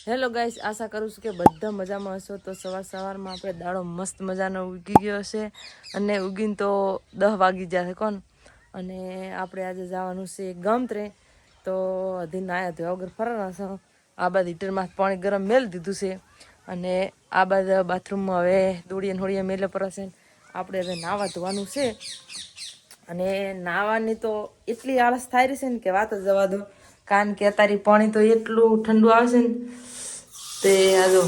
Hello guys, આશા કરું છું કે બધા મજામાં હશો. તો સવારમાં આપણે દાડો મસ્ત મજાનો ઉગી ગયો હશે અને ઉગીને તો 10 વાગી જશે કોણ. અને આપણે આજે જવાનું છે ગમત્રે. તો હજી નાયા ધોયા વગર ફરવાના છે. આ બાદ હીટરમાં પાણી ગરમ મેળ દીધું છે અને આ બાદ બાથરૂમમાં હવે દોડીએ મેલે પડશે. આપણે હવે નાવા ધોવાનું છે અને નાવાની તો એટલી આળસ થાય રહી છે ને કે વાત જ જવા દો. કારણ કે અત્યારે પાણી તો એટલું ઠંડુ આવશે ને તે આજો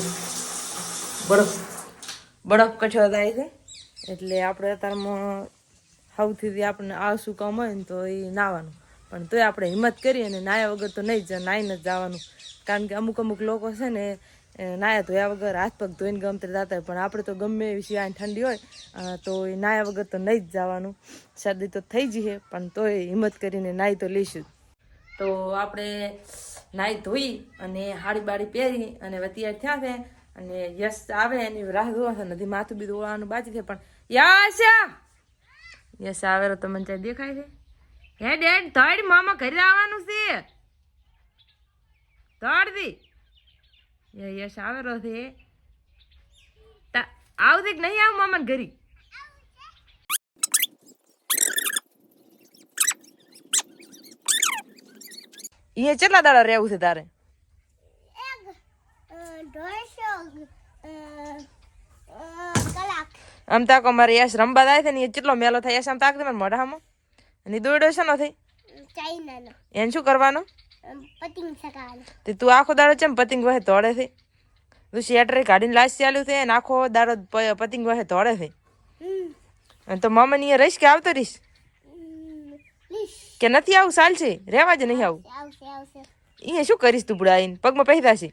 બરફ કચ્છો થાય છે. એટલે આપણે અત્યારમાં સૌથી આપણને આળસું કામ હોય ને તો એ નાવાનું. પણ તોય આપણે હિંમત કરી અને નાયા વગર તો નહીં નાઈને જ જવાનું. કારણ કે અમુક લોકો છે ને નાયા ધોયા વગર હાથ પગ ધોઈને ગમત્રે જતા હોય. પણ આપણે તો ગમે એવી સિવાય ઠંડી હોય તો એ નાયા વગર તો નહીં જ જવાનું. શરદી તો થઈ જઈએ પણ તોય હિંમત કરીને નાહી તો લઈશું. તો આપણે નાહી ધોઈ અને હાડી બાડી પહેરી અને તૈયાર થયા છે અને યશ આવે એની રાહ જોવા છે. નથી માથું બી ધોવાનું બાકી છે પણ યશ આવેલો તો મને ત્યાં દેખાય છે. હે ડેડ થર્ડ મામા ઘરે આવવાનું છે થર્ડ યશ આવેલો છે. આવતી કે નહીં આવું મામા ઘરે? અહીંયા કેટલા દાડા રહેવું છે તારે? આમ તાકો મારે યશ રમવા જાય છે ને એ કેટલો મેલો થાય. યશ આમ તાક દે મારા મોઢામાં. અને દોડ્યો છે નથી એને શું કરવાનું? તે તું આખો દાડો છે પતિંગ વહે દોડે છે. તું શેટર કાઢીને લાશ ચાલ્યું છે ને આખો દાડો પતિંગ વહે દોડે છે. અને તો મામા ની રહીશ કે આવતો રહીશ કે નથી આવું? સાલ છે રેવા જ નહીં આવું. એ શું કરીશ તું બુડા આવીને પગમાં પહેરતા છે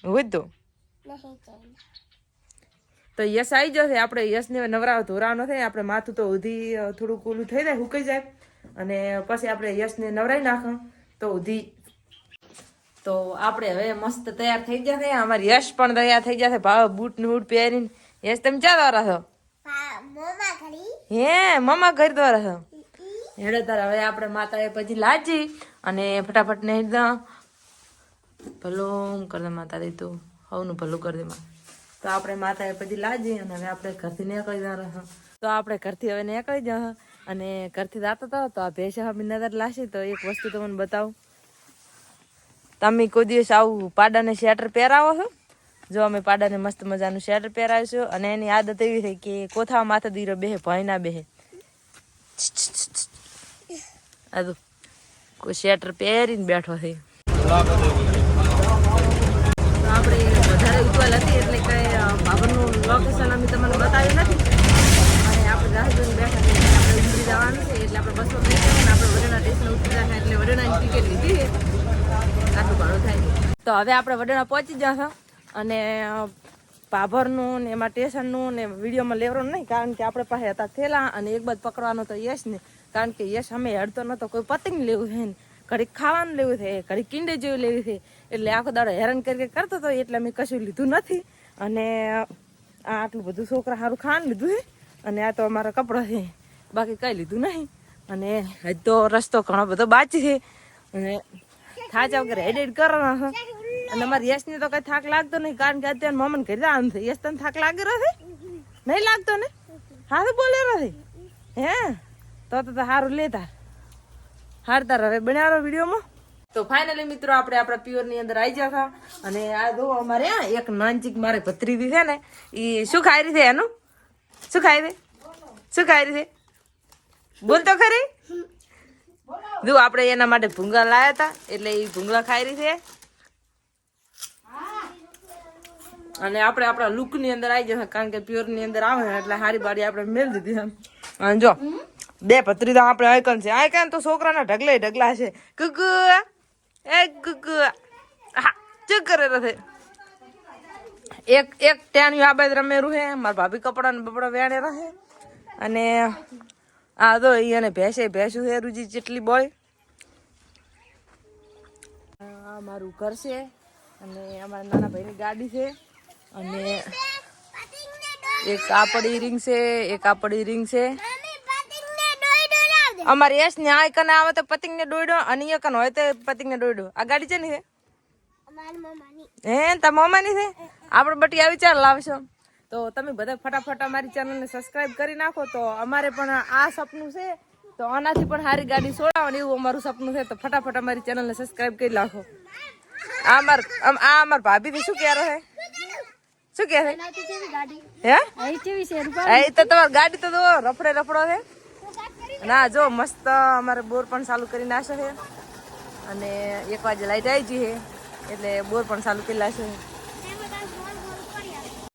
હોય તો યશ આવી જશે. આપણે યશને નવરાવ ધોરાવાનો થાય. આપણે માથું તો ઉધી થોડુંક ઓલું થઈ જાય સુકાઈ જાય અને પછી આપણે યશને નવરાવી નાખો તો ઉધી. તો આપણે હવે મસ્ત તૈયાર થઈ જશે. અમારી યશ પણ તૈયાર થઈ જશે ભાવ બૂટ ને બૂટ પહેરીને. યશ તમે ક્યાં દ્વારા છો? હે મમ્મા ઘર દ્વારા છો? હેડે તાર હવે આપણે માતાએ પછી લાજી અને ફટાફટ ને એકદમ ભલું કરી દે માતા દે તું હવનું ભલું કરી દે માં. તો આપણે માતાએ પછી લાજી અને હવે આપણે ઘરથી નીકળી જવા. તો આપણે ઘરથી હવે નીકળી જવા અને ઘરથી જતો હતો તો આ ભેંસા બી નજર લાશે. તો એક વસ્તુ તમને બતાવું. તમે કોઈ દિવસ આવું પાડાને સ્વેટર પહેરાવો છો? જો અમે પાડાને મસ્ત મજાનું સ્વેટર પહેરાવીશું અને એની આદત એવી થઈ કે કોથા માથે દીરો બેહે ભય ના બેહે. આ તો કોઈ સ્વેટર પહેરીને બેઠો છે. આપણે વધારે ઉજવલ હતી એટલે કઈ ભાભરનું લોકેશન અમે તમને બતાવ્યું નથી અને આપણે રાહ જોઈને બેઠા છીએ. આપણે ઉમરી જવાનું છે એટલે આપણે બસમાં બેસી જઈએ ને આપણે વડોદરા સ્ટેશન ઉતરી જાય એટલે વડોદરાની ટિકિટ લીધી છે. આટલું ઘણું થાય. તો હવે આપણે વડોદરા પહોંચી જશું અને ભાભરનું ને એમાં સ્ટેશનનું ને વિડીયોમાં લેવાનું નહીં. કારણ કે આપણે પાસે હતા થેલા અને એક બાદ પકડવાનો તો યશ ને. કારણ કે યશ અમે હેડતો નતો. કોઈ પતંગ લેવું છે ને ઘડીક ખાવાનું લેવું છે ઘડીક કિંડે જેવું લેવું છે એટલે આખો દાડો હેરાન કરી કરતો હતો એટલે મેં કશું લીધું નથી. અને આ આટલું બધું છોકરા સારું ખાવાનું લીધું છે અને આ તો અમારા કપડાં છે બાકી કંઈ લીધું નહીં. અને હજી તો રસ્તો ઘણો બધો બાકી છે અને થાચા વગર હેડ કરવાના છે. અને અમારે યશને તો કઈ થાક લાગતો નહીં કારણ કે અત્યારે મમ્મીને ઘરે જવાનું છે. યશ તને થાક લાગી રહ્યો છે? નહીં લાગતો ને? હા તો બોલે રહ્યો છે હે તો સારું લેતા હાર તાર હવે બનાવો વિડીયોમાં. તો ફાઇનલી મિત્રો આપણે આપણા પ્યોરની અંદર આવી ગયા અને આ જો અમારે એક નાનચીક મારે ભત્રીજી છે ને એ શું ખાઈ રહી છે? એનું શું ખાઈ રહી? શું ખાઈ રહી છે? બોલ તો ખરી. જો આપણે એના માટે ભૂંગળા લાયા હતા એટલે એ ભૂંગળા ખાઈ રહી છે. અને આપણે આપણા લુક ની અંદર આવી જશે કારણ કે પ્યોર ની અંદર આવે એટલે હારી બારી આપણે મેળ દીધી એમ. અને જો બે ભત્રી તો આપણે આઈકન છે. આઈકન તો છોકરાના ઢગલા છે. ગુગુ એ ગુગુ હા ચૂપ કરે રહે. એક ટેણિયું આ બાદ રમેરું છે. મારા ભાભી કપડા ને બપડા વેણે રહે અને આ તો એને ભેંસું છે રૂજી જેટલી બોય. આ મારું ઘર છે અને અમારા નાના ભાઈની ગાડી છે અને એક આ પડી રિંગ છે એક આ પડી રિંગ છે. અમારે યશ ને આ કને આવે તો પતિંગ ને દોડ્યો અને એ કને હોય તો પતિંગ ને દોડ્યો. આ ગાડી છે ને હે તા મમ્માની છે આપણે બટી આવી ચાલ લાવશો તો તમે બધા ફટાફટ અમારી ચેનલને સબસ્ક્રાઇબ કરી નાખો તો અમારે પણ આ સપનું છે તો આનાથી પણ સારી ગાડી છોડાવવાની એવું અમારું સપનું છે તો ફટાફટ અમારી ચેનલને સબસ્ક્રાઇબ કરી નાખો આ અમાર ભાભી શું કહે છે શું કહે છે હે એ તો તમારી ગાડી તો રફડો છે ના જો મસ્ત અમારે બોર પણ ચાલુ કરી નાખે છે અને 1 વાગે લાઈટ આવી ગઈ છે એટલે બોર પણ ચાલુ કરી નાખે છે